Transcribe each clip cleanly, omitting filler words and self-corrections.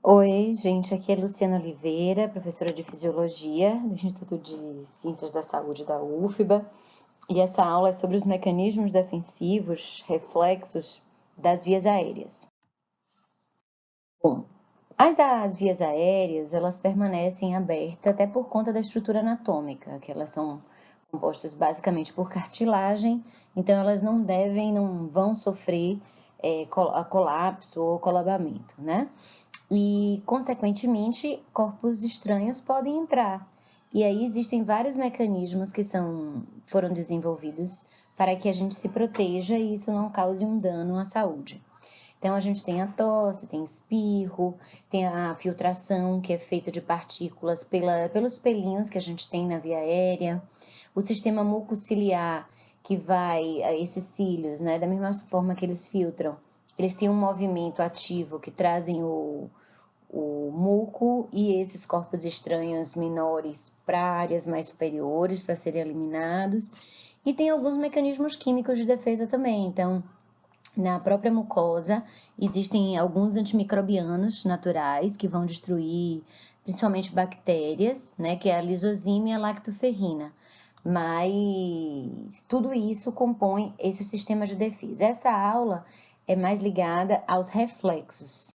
Oi, gente, aqui é Luciana Oliveira, professora de Fisiologia do Instituto de Ciências da Saúde da UFBA, e essa aula é sobre os mecanismos defensivos reflexos das vias aéreas. Bom, as vias aéreas, elas permanecem abertas até por conta da estrutura anatômica, que elas são compostas basicamente por cartilagem, então elas não vão sofrer colapso ou colabamento, né? E, consequentemente, corpos estranhos podem entrar. E aí existem vários mecanismos que foram desenvolvidos para que a gente se proteja e isso não cause um dano à saúde. Então, a gente tem a tosse, tem espirro, tem a filtração, que é feita de partículas pelos pelinhos que a gente tem na via aérea, o sistema mucociliar, que vai, esses cílios, né, da mesma forma que eles filtram, eles têm um movimento ativo que trazem o muco e esses corpos estranhos menores para áreas mais superiores para serem eliminados. E tem alguns mecanismos químicos de defesa também. Então, na própria mucosa, existem alguns antimicrobianos naturais que vão destruir principalmente bactérias, né, que é a lisozima e a lactoferrina. Mas tudo isso compõe esse sistema de defesa. Essa aula é mais ligada aos reflexos.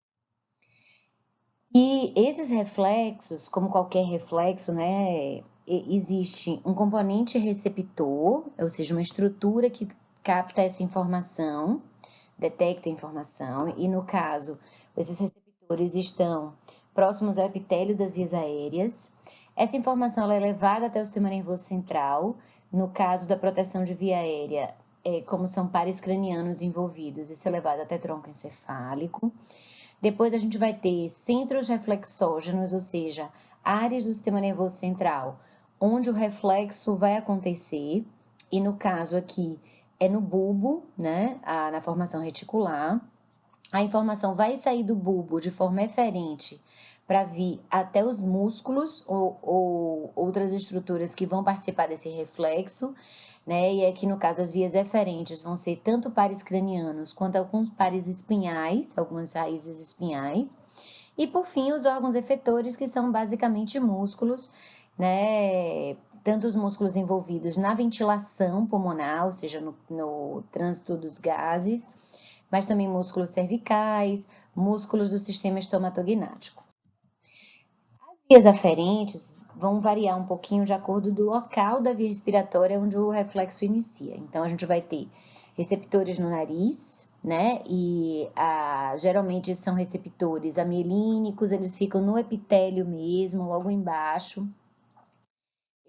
E esses reflexos, como qualquer reflexo, né, existe um componente receptor, ou seja, uma estrutura que capta essa informação, detecta a informação, e no caso, esses receptores estão próximos ao epitélio das vias aéreas. Essa informação ela é levada até o sistema nervoso central, no caso da proteção de via aérea, como são pares cranianos envolvidos, isso é levado até tronco encefálico. Depois a gente vai ter centros reflexógenos, ou seja, áreas do sistema nervoso central, onde o reflexo vai acontecer, e no caso aqui é no bulbo, né, na formação reticular. A informação vai sair do bulbo de forma eferente para vir até os músculos ou outras estruturas que vão participar desse reflexo, né? E aqui no caso as vias eferentes vão ser tanto pares cranianos quanto alguns pares espinhais, algumas raízes espinhais. E por fim, os órgãos efetores, que são basicamente músculos, né? Tanto os músculos envolvidos na ventilação pulmonar, ou seja, no trânsito dos gases, mas também músculos cervicais, músculos do sistema estomatognático. As vias aferentes vão variar um pouquinho de acordo do local da via respiratória onde o reflexo inicia. Então, a gente vai ter receptores no nariz, né? E geralmente são receptores amielínicos, eles ficam no epitélio mesmo, logo embaixo.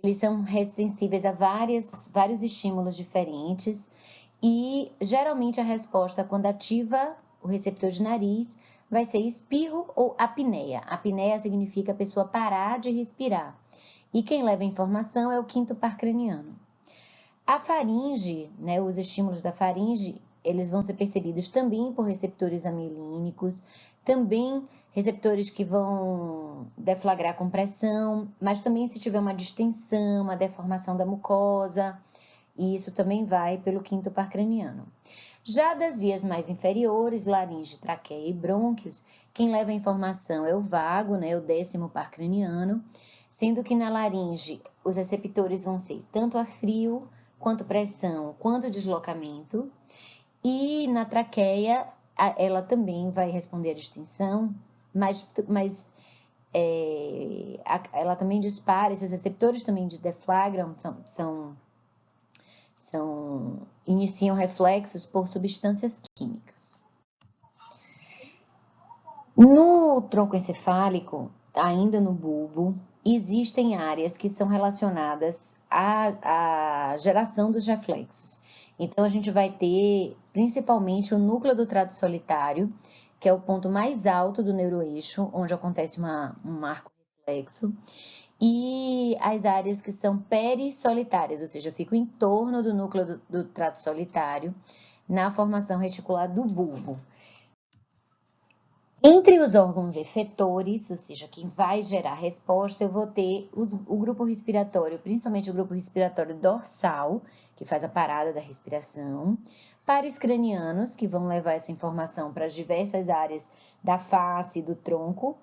Eles são sensíveis a vários estímulos diferentes e geralmente a resposta quando ativa o receptor de nariz vai ser espirro ou apneia. Apneia significa a pessoa parar de respirar. E quem leva a informação é o quinto par craniano. A faringe, né, os estímulos da faringe, eles vão ser percebidos também por receptores amielínicos, também receptores que vão deflagrar compressão, mas também se tiver uma distensão, uma deformação da mucosa, e isso também vai pelo quinto par craniano. Já das vias mais inferiores, laringe, traqueia e brônquios, quem leva a informação é o vago, né, o décimo par craniano, sendo que na laringe os receptores vão ser tanto a frio, quanto pressão, quanto deslocamento, e na traqueia ela também vai responder a distensão, mas ela também dispara, esses receptores também deflagram, iniciam reflexos por substâncias químicas. No tronco encefálico, ainda no bulbo, existem áreas que são relacionadas à geração dos reflexos. Então, a gente vai ter principalmente o núcleo do trato solitário, que é o ponto mais alto do neuroeixo, onde acontece um marco reflexo, e as áreas que são perissolitárias, ou seja, ficam em torno do núcleo do trato solitário, na formação reticular do bulbo. Entre os órgãos efetores, ou seja, quem vai gerar resposta, eu vou ter o grupo respiratório, principalmente o grupo respiratório dorsal, que faz a parada da respiração, pares cranianos, que vão levar essa informação para as diversas áreas da face e do tronco,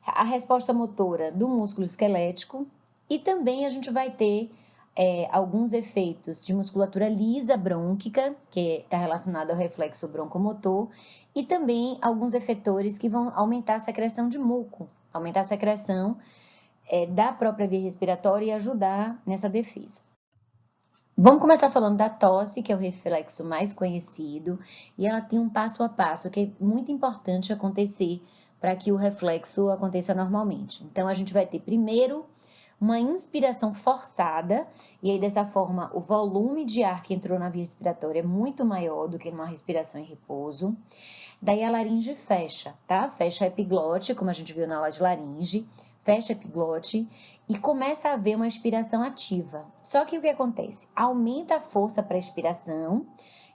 a resposta motora do músculo esquelético e também a gente vai ter alguns efeitos de musculatura lisa brônquica, que está relacionado ao reflexo broncomotor, e também alguns efetores que vão aumentar a secreção de muco, aumentar a secreção da própria via respiratória e ajudar nessa defesa. Vamos começar falando da tosse, que é o reflexo mais conhecido, e ela tem um passo a passo que é muito importante acontecer para que o reflexo aconteça normalmente. Então, a gente vai ter primeiro uma inspiração forçada, e aí dessa forma o volume de ar que entrou na via respiratória é muito maior do que numa respiração em repouso. Daí a laringe fecha, tá? Fecha a epiglote, como a gente viu na aula de laringe, fecha a epiglote e começa a haver uma expiração ativa. Só que o que acontece? Aumenta a força para a expiração,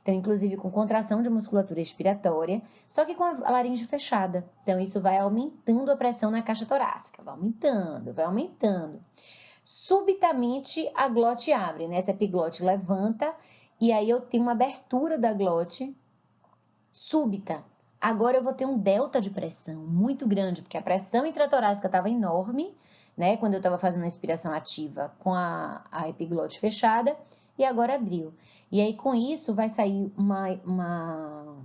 então inclusive com contração de musculatura expiratória, só que com a laringe fechada. Então isso vai aumentando a pressão na caixa torácica, vai aumentando, vai aumentando. Subitamente a glote abre, né? Essa epiglote levanta e aí eu tenho uma abertura da glote súbita. Agora eu vou ter um delta de pressão muito grande, porque a pressão intratorácica estava enorme, né? Quando eu estava fazendo a inspiração ativa com a epiglote fechada, e agora abriu. E aí com isso vai sair uma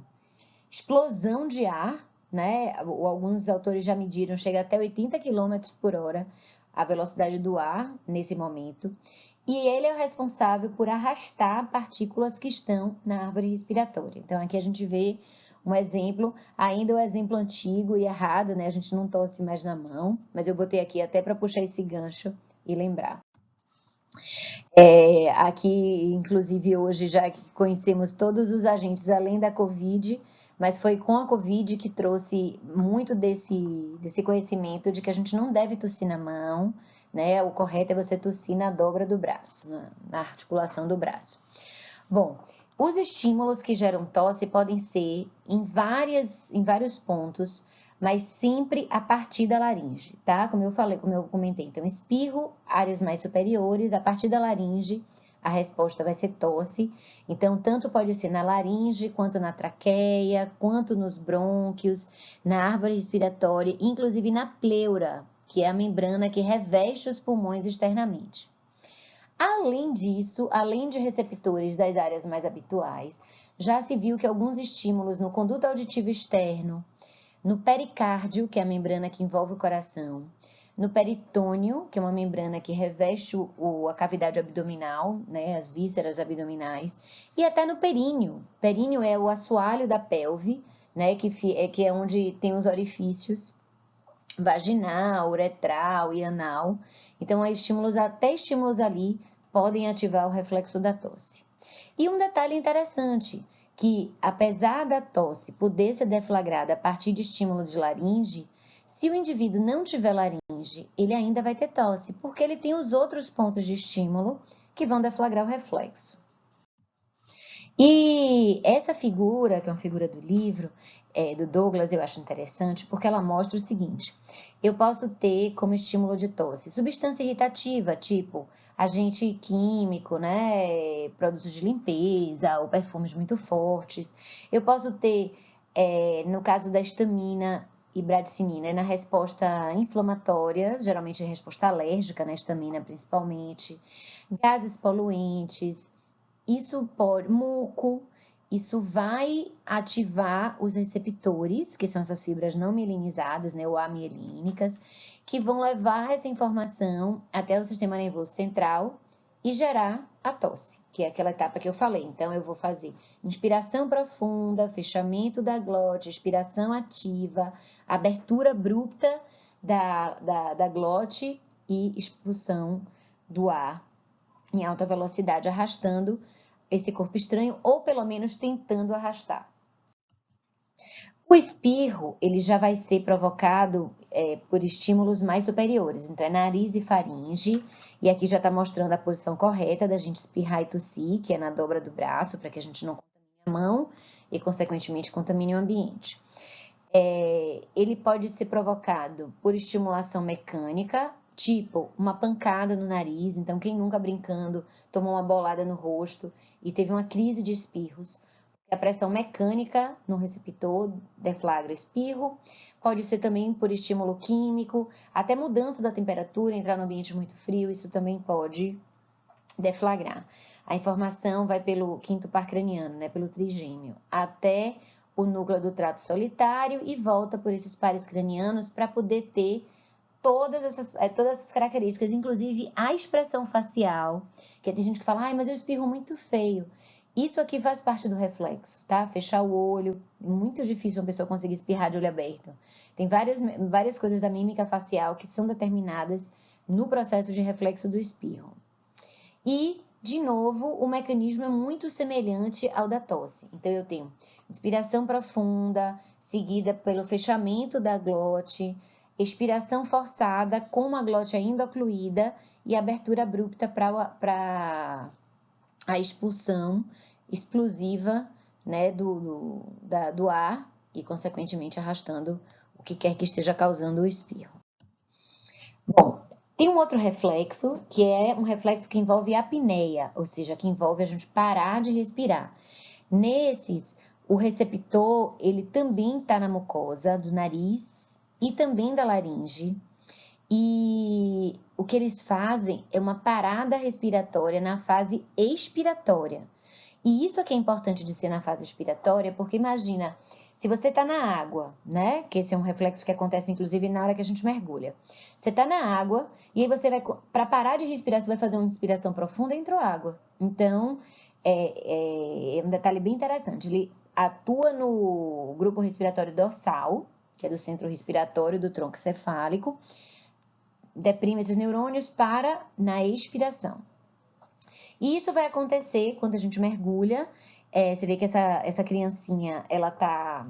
explosão de ar, né? Alguns autores já mediram, chega até 80 km por hora a velocidade do ar nesse momento. E ele é o responsável por arrastar partículas que estão na árvore respiratória. Então aqui a gente vê um exemplo, ainda o exemplo antigo e errado, né? A gente não tosse mais na mão, mas eu botei aqui até para puxar esse gancho e lembrar. Aqui, inclusive, hoje já conhecemos todos os agentes além da Covid, mas foi com a Covid que trouxe muito desse conhecimento de que a gente não deve tossir na mão, né? O correto é você tossir na dobra do braço, na articulação do braço. Bom, os estímulos que geram tosse podem ser em vários pontos, mas sempre a partir da laringe, tá? Como eu comentei. Então, espirro, áreas mais superiores, a partir da laringe, a resposta vai ser tosse. Então, tanto pode ser na laringe, quanto na traqueia, quanto nos brônquios, na árvore respiratória, inclusive na pleura, que é a membrana que reveste os pulmões externamente. Além disso, além de receptores das áreas mais habituais, já se viu que alguns estímulos no conduto auditivo externo, no pericárdio, que é a membrana que envolve o coração, no peritônio, que é uma membrana que reveste a cavidade abdominal, né, as vísceras abdominais, e até no períneo. Períneo é o assoalho da pelve, né, que é onde tem os orifícios vaginal, uretral e anal. Então, até estímulos ali podem ativar o reflexo da tosse. E um detalhe interessante, que apesar da tosse poder ser deflagrada a partir de estímulo de laringe, se o indivíduo não tiver laringe, ele ainda vai ter tosse, porque ele tem os outros pontos de estímulo que vão deflagrar o reflexo. E essa figura, que é uma figura do livro, do Douglas, eu acho interessante, porque ela mostra o seguinte: eu posso ter como estímulo de tosse substância irritativa, tipo agente químico, né, produtos de limpeza ou perfumes muito fortes. Eu posso ter, no caso da histamina e bradicinina, na resposta inflamatória, geralmente resposta alérgica, na histamina principalmente, gases poluentes. Isso pode, muco, isso vai ativar os receptores, que são essas fibras não mielinizadas, né, ou amielínicas, que vão levar essa informação até o sistema nervoso central e gerar a tosse, que é aquela etapa que eu falei. Então, eu vou fazer inspiração profunda, fechamento da glote, expiração ativa, abertura abrupta da glote e expulsão do ar em alta velocidade, arrastando esse corpo estranho, ou pelo menos tentando arrastar. O espirro, ele já vai ser provocado por estímulos mais superiores, então é nariz e faringe, e aqui já está mostrando a posição correta da gente espirrar e tossir, que é na dobra do braço, para que a gente não contamine a mão e, consequentemente, contamine o ambiente. Ele pode ser provocado por estimulação mecânica, tipo uma pancada no nariz. Então, quem nunca brincando tomou uma bolada no rosto e teve uma crise de espirros, A pressão mecânica no receptor deflagra espirro, pode ser também por estímulo químico, até mudança da temperatura, entrar no ambiente muito frio, isso também pode deflagrar. A informação vai pelo quinto par craniano, né, pelo trigêmeo, até o núcleo do trato solitário e volta por esses pares cranianos para poder ter todas essas características, inclusive a expressão facial, que tem gente que fala, mas eu espirro muito feio. Isso aqui faz parte do reflexo, tá? Fechar o olho, é muito difícil uma pessoa conseguir espirrar de olho aberto. Tem várias coisas da mímica facial que são determinadas no processo de reflexo do espirro. E, de novo, o mecanismo é muito semelhante ao da tosse. Então, eu tenho inspiração profunda, seguida pelo fechamento da glote, expiração forçada com a glote ainda ocluída e abertura abrupta para a expulsão explosiva, né, do ar e, consequentemente, arrastando o que quer que esteja causando o espirro. Bom, tem um outro reflexo, que é um reflexo que envolve a apneia, ou seja, que envolve a gente parar de respirar. Nesses, o receptor, ele também está na mucosa do nariz e também da laringe. E o que eles fazem é uma parada respiratória na fase expiratória. E isso é que é importante de ser na fase expiratória, porque imagina, se você está na água, né? Que esse é um reflexo que acontece inclusive na hora que a gente mergulha. Você está na água e aí você vai, para parar de respirar, você vai fazer uma inspiração profunda e entrou água. Então, é um detalhe bem interessante. Ele atua no grupo respiratório dorsal, que é do centro respiratório do tronco cefálico, deprime esses neurônios para na expiração. E isso vai acontecer quando a gente mergulha. Você vê que essa criancinha, ela tá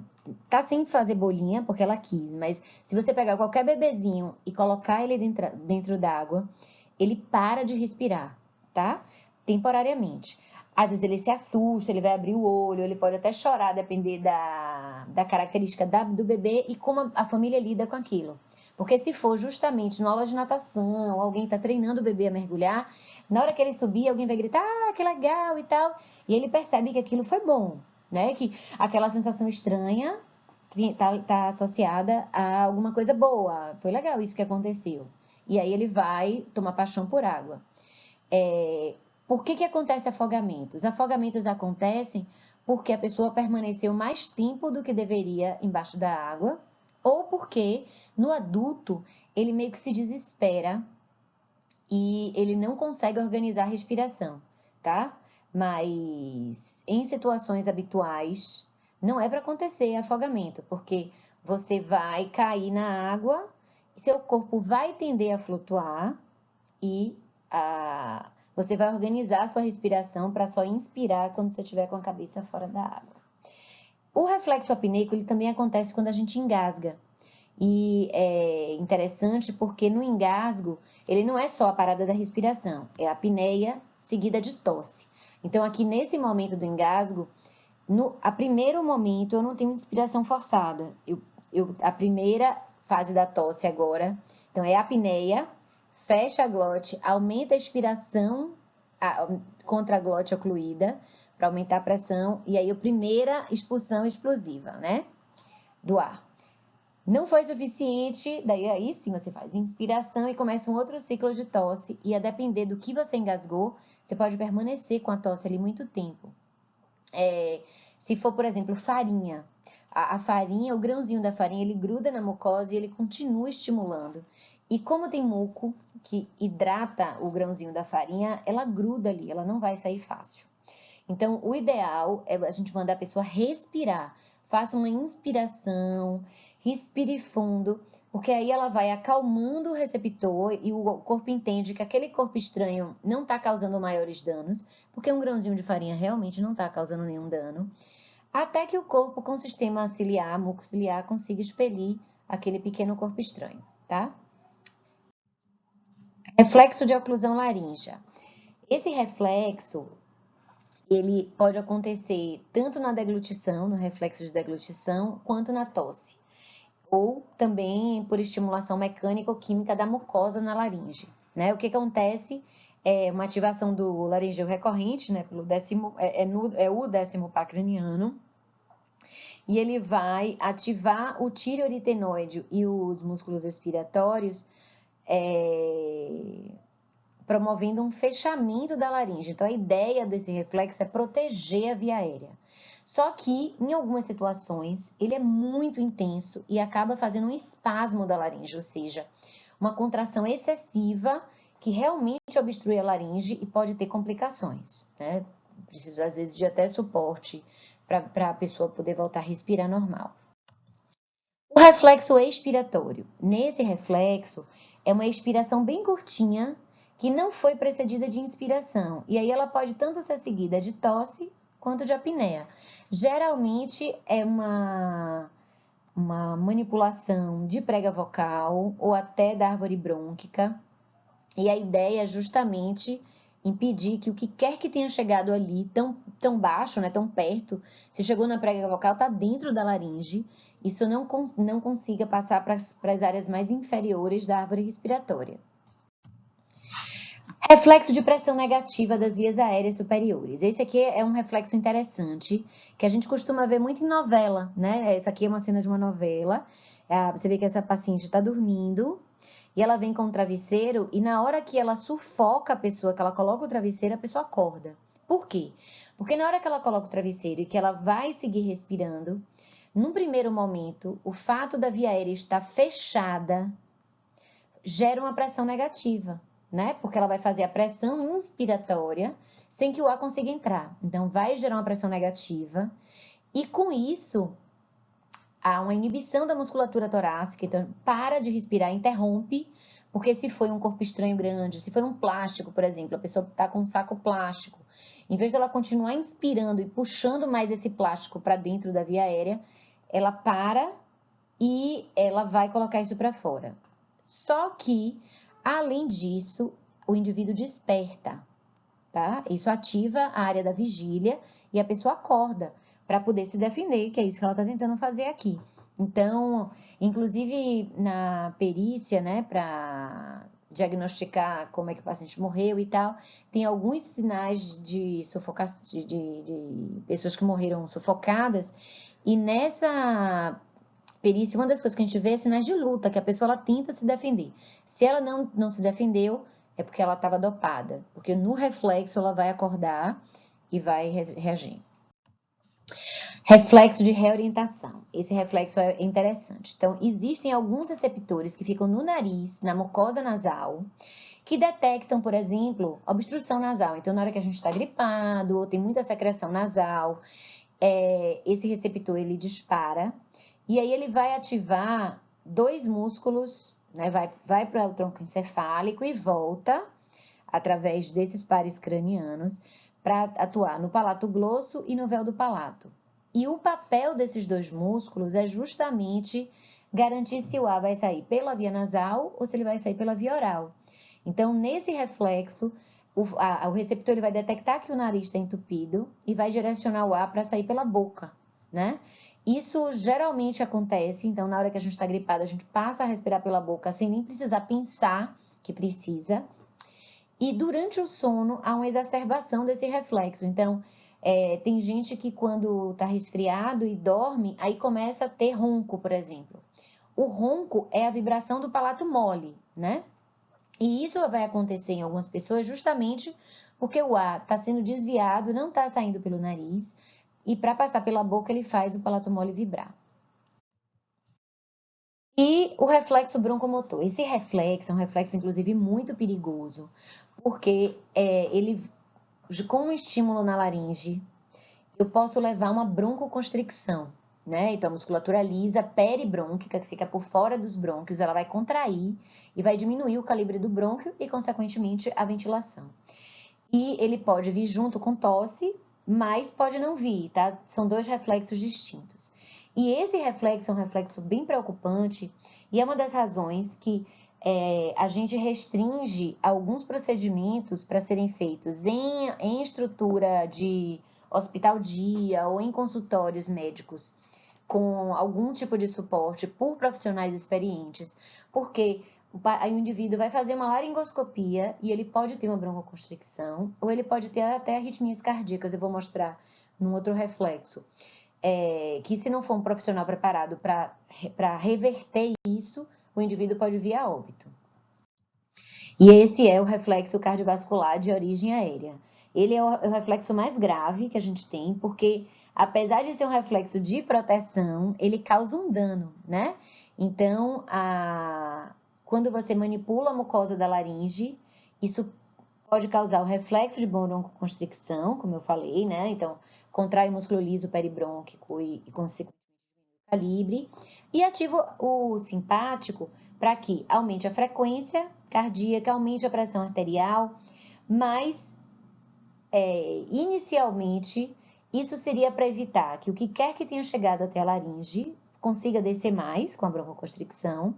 sem fazer bolinha, porque ela quis, mas se você pegar qualquer bebezinho e colocar ele dentro d'água, ele para de respirar, tá? Temporariamente. Às vezes ele se assusta, ele vai abrir o olho, ele pode até chorar, depender da característica do bebê e como a família lida com aquilo. Porque se for justamente na aula de natação, alguém está treinando o bebê a mergulhar, na hora que ele subir, alguém vai gritar, que legal e tal, e ele percebe que aquilo foi bom, né? Que aquela sensação estranha está associada a alguma coisa boa, foi legal isso que aconteceu. E aí ele vai tomar paixão por água. Por que acontece afogamentos? Afogamentos acontecem porque a pessoa permaneceu mais tempo do que deveria embaixo da água, ou porque no adulto ele meio que se desespera e ele não consegue organizar a respiração, tá? Mas em situações habituais não é para acontecer afogamento, porque você vai cair na água, seu corpo vai tender a flutuar e você vai organizar a sua respiração para só inspirar quando você estiver com a cabeça fora da água. O reflexo apneico ele também acontece quando a gente engasga. E é interessante porque no engasgo, ele não é só a parada da respiração, é a apneia seguida de tosse. Então, aqui nesse momento do engasgo, a primeiro momento eu não tenho inspiração forçada. A primeira fase da tosse agora, então é a apneia, fecha a glote, aumenta a expiração contra a glote ocluída, para aumentar a pressão, e aí a primeira expulsão explosiva, né, do ar. Não foi suficiente, daí aí sim você faz inspiração e começa um outro ciclo de tosse, e a depender do que você engasgou, você pode permanecer com a tosse ali muito tempo. Se for, por exemplo, farinha, a farinha, o grãozinho da farinha, ele gruda na mucosa e ele continua estimulando. E como tem muco que hidrata o grãozinho da farinha, ela gruda ali, ela não vai sair fácil. Então, o ideal é a gente mandar a pessoa respirar. Faça uma inspiração, respire fundo, porque aí ela vai acalmando o receptor e o corpo entende que aquele corpo estranho não está causando maiores danos, porque um grãozinho de farinha realmente não está causando nenhum dano, até que o corpo com o sistema ciliar, mucociliar, consiga expelir aquele pequeno corpo estranho, tá? Reflexo de oclusão laríngea. Esse reflexo, ele pode acontecer tanto na deglutição, no reflexo de deglutição, quanto na tosse. Ou também por estimulação mecânica ou química da mucosa na laringe, né? O que acontece É uma ativação do laríngeo recorrente, né, pelo o décimo par craniano, e ele vai ativar o tireoaritenoide e os músculos expiratórios, promovendo um fechamento da laringe. Então, a ideia desse reflexo é proteger a via aérea. Só que, em algumas situações, ele é muito intenso e acaba fazendo um espasmo da laringe, ou seja, uma contração excessiva que realmente obstrui a laringe e pode ter complicações, né? Precisa, às vezes, de até suporte para a pessoa poder voltar a respirar normal. O reflexo expiratório. Nesse reflexo, é uma expiração bem curtinha, que não foi precedida de inspiração. E aí ela pode tanto ser seguida de tosse quanto de apneia. Geralmente é uma manipulação de prega vocal ou até da árvore brônquica. E a ideia é justamente impedir que o que quer que tenha chegado ali, tão baixo, né, tão perto, se chegou na prega vocal, está dentro da laringe, isso não consiga passar para as áreas mais inferiores da árvore respiratória. Reflexo de pressão negativa das vias aéreas superiores. Esse aqui é um reflexo interessante, que a gente costuma ver muito em novela, né? Essa aqui é uma cena de uma novela. Você vê que essa paciente está dormindo, e ela vem com o travesseiro, e na hora que ela sufoca a pessoa, que ela coloca o travesseiro, a pessoa acorda. Por quê? Porque na hora que ela coloca o travesseiro e que ela vai seguir respirando, num primeiro momento, o fato da via aérea estar fechada gera uma pressão negativa, né? Porque ela vai fazer a pressão inspiratória sem que o ar consiga entrar. Então, vai gerar uma pressão negativa e, com isso, há uma inibição da musculatura torácica, então para de respirar, interrompe, porque se foi um corpo estranho grande, se foi um plástico, por exemplo, a pessoa está com um saco plástico, em vez de ela continuar inspirando e puxando mais esse plástico para dentro da via aérea, ela para e ela vai colocar isso para fora. Só que, além disso, o indivíduo desperta, tá? Isso ativa a área da vigília e a pessoa acorda para poder se defender, que é isso que ela está tentando fazer aqui. Então, inclusive na perícia, né, para diagnosticar como é que o paciente morreu e tal, tem alguns sinais de sufocação, de pessoas que morreram sufocadas, e nessa perícia, uma das coisas que a gente vê é sinais de luta, que a pessoa ela tenta se defender. Se ela não se defendeu, é porque ela estava dopada, porque no reflexo ela vai acordar e vai reagir. Reflexo de reorientação. Esse reflexo é interessante. Então, existem alguns receptores que ficam no nariz, na mucosa nasal, que detectam, por exemplo, obstrução nasal. Então, na hora que a gente está gripado ou tem muita secreção nasal, esse receptor ele dispara e aí ele vai ativar dois músculos, né? Vai para o tronco encefálico e volta através desses pares cranianos para atuar no palato grosso e no véu do palato. E o papel desses dois músculos é justamente garantir se o ar vai sair pela via nasal ou se ele vai sair pela via oral. Então, nesse reflexo, o receptor ele vai detectar que o nariz está entupido e vai direcionar o ar para sair pela boca, né? Isso geralmente acontece, então, na hora que a gente está gripado, a gente passa a respirar pela boca sem nem precisar pensar que precisa. E durante o sono, há uma exacerbação desse reflexo. Então, tem gente que quando está resfriado e dorme, aí começa a ter ronco, por exemplo. O ronco é a vibração do palato mole, né? E isso vai acontecer em algumas pessoas justamente porque o ar está sendo desviado, não está saindo pelo nariz, e para passar pela boca ele faz o palato mole vibrar. E o reflexo broncomotor. Esse reflexo é um reflexo, inclusive, muito perigoso, porque ele, com um estímulo na laringe, eu posso levar uma broncoconstricção, né? Então, a musculatura lisa peribrônquica, que fica por fora dos brônquios, ela vai contrair e vai diminuir o calibre do brônquio e, consequentemente, a ventilação. E ele pode vir junto com tosse, mas pode não vir, tá? São dois reflexos distintos. E esse reflexo é um reflexo bem preocupante e é uma das razões que a gente restringe alguns procedimentos para serem feitos em estrutura de hospital-dia ou em consultórios médicos com algum tipo de suporte por profissionais experientes, porque Aí o indivíduo vai fazer uma laringoscopia e ele pode ter uma broncoconstricção, ou ele pode ter até arritmias cardíacas. Eu vou mostrar num outro reflexo. Que se não for um profissional preparado para reverter isso, o indivíduo pode vir a óbito. E esse é o reflexo cardiovascular de origem aérea. Ele é o reflexo mais grave que a gente tem, porque apesar de ser um reflexo de proteção, ele causa um dano, né? Então, quando você manipula a mucosa da laringe, isso pode causar o reflexo de broncoconstricção, como eu falei, né? Então, contrai o músculo liso peribrônquico e consequentemente o calibre, e ativa o simpático para que aumente a frequência cardíaca, aumente a pressão arterial, mas inicialmente isso seria para evitar que o que quer que tenha chegado até a laringe consiga descer mais com a broncoconstricção,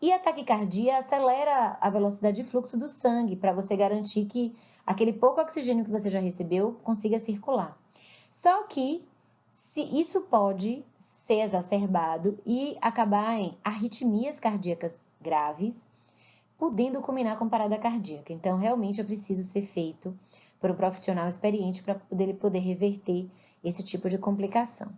e a taquicardia acelera a velocidade de fluxo do sangue para você garantir que aquele pouco oxigênio que você já recebeu consiga circular. Só que isso pode ser exacerbado e acabar em arritmias cardíacas graves, podendo culminar com parada cardíaca. Então, realmente é preciso ser feito por um profissional experiente para poder reverter esse tipo de complicação.